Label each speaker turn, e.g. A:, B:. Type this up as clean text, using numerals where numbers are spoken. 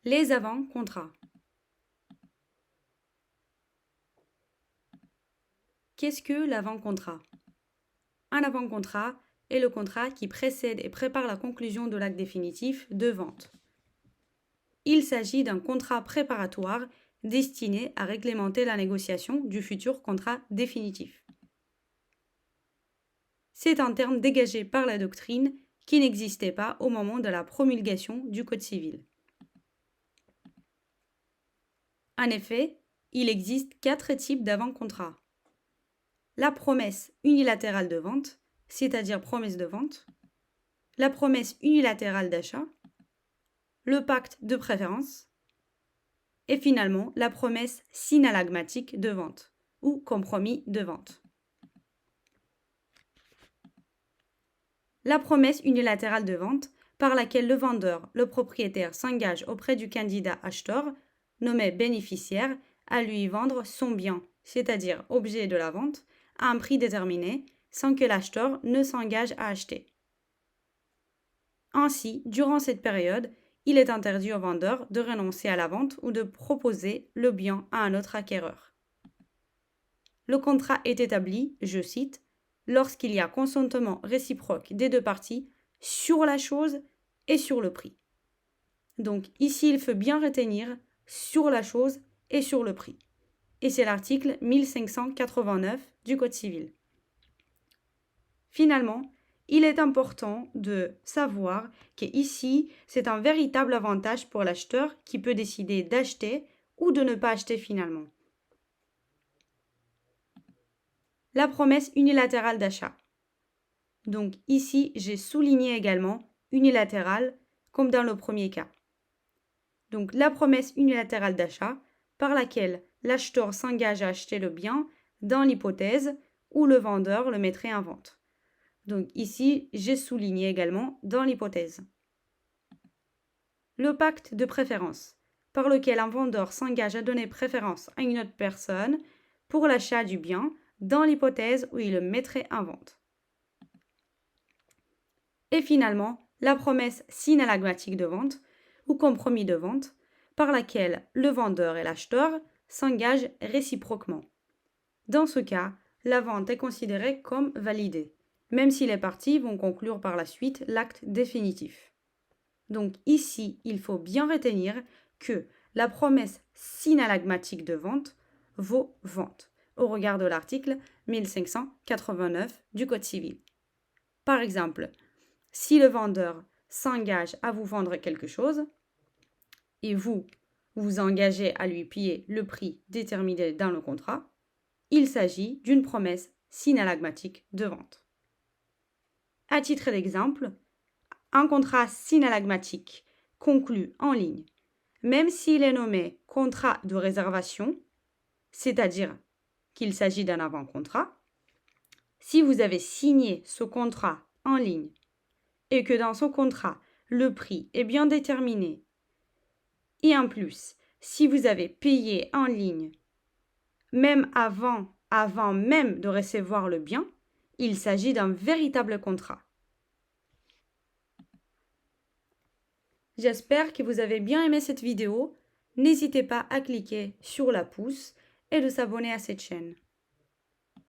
A: Les avant-contrats. Qu'est-ce que l'avant-contrat? Un avant-contrat est le contrat qui précède et prépare la conclusion de l'acte définitif de vente. Il s'agit d'un contrat préparatoire destiné à réglementer la négociation du futur contrat définitif. C'est un terme dégagé par la doctrine qui n'existait pas au moment de la promulgation du Code civil. En effet, il existe 4 types d'avant-contrat. La promesse unilatérale de vente, c'est-à-dire promesse de vente, la promesse unilatérale d'achat, le pacte de préférence et finalement la promesse synallagmatique de vente ou compromis de vente. La promesse unilatérale de vente par laquelle le vendeur, le propriétaire s'engage auprès du candidat acheteur, nommé bénéficiaire, à lui vendre son bien, c'est-à-dire objet de la vente, à un prix déterminé, sans que l'acheteur ne s'engage à acheter. Ainsi, durant cette période, il est interdit au vendeur de renoncer à la vente ou de proposer le bien à un autre acquéreur. Le contrat est établi, je cite, lorsqu'il y a consentement réciproque des deux parties sur la chose et sur le prix. Donc ici, il faut bien retenir sur la chose et sur le prix. Et c'est l'article 1589 du Code civil. Finalement, il est important de savoir qu'ici, c'est un véritable avantage pour l'acheteur qui peut décider d'acheter ou de ne pas acheter finalement. La promesse unilatérale d'achat. Donc ici, j'ai souligné également unilatérale comme dans le premier cas. Donc la promesse unilatérale d'achat par laquelle l'acheteur s'engage à acheter le bien dans l'hypothèse où le vendeur le mettrait en vente. Donc ici, j'ai souligné également dans l'hypothèse. Le pacte de préférence, par lequel un vendeur s'engage à donner préférence à une autre personne pour l'achat du bien dans l'hypothèse où il le mettrait en vente. Et finalement, la promesse synallagmatique de vente ou compromis de vente, par laquelle le vendeur et l'acheteur s'engagent réciproquement. Dans ce cas, la vente est considérée comme validée, même si les parties vont conclure par la suite l'acte définitif. Donc ici, il faut bien retenir que la promesse synallagmatique de vente vaut vente, au regard de l'article 1589 du Code civil. Par exemple, si le vendeur s'engage à vous vendre quelque chose et vous vous engagez à lui payer le prix déterminé dans le contrat, il s'agit d'une promesse synallagmatique de vente. À titre d'exemple, un contrat synallagmatique conclu en ligne, même s'il est nommé contrat de réservation, c'est-à-dire qu'il s'agit d'un avant-contrat, si vous avez signé ce contrat en ligne et que dans ce contrat, le prix est bien déterminé, et en plus, si vous avez payé en ligne, même avant même de recevoir le bien, il s'agit d'un véritable contrat. J'espère que vous avez bien aimé cette vidéo. N'hésitez pas à cliquer sur la pouce et de s'abonner à cette chaîne.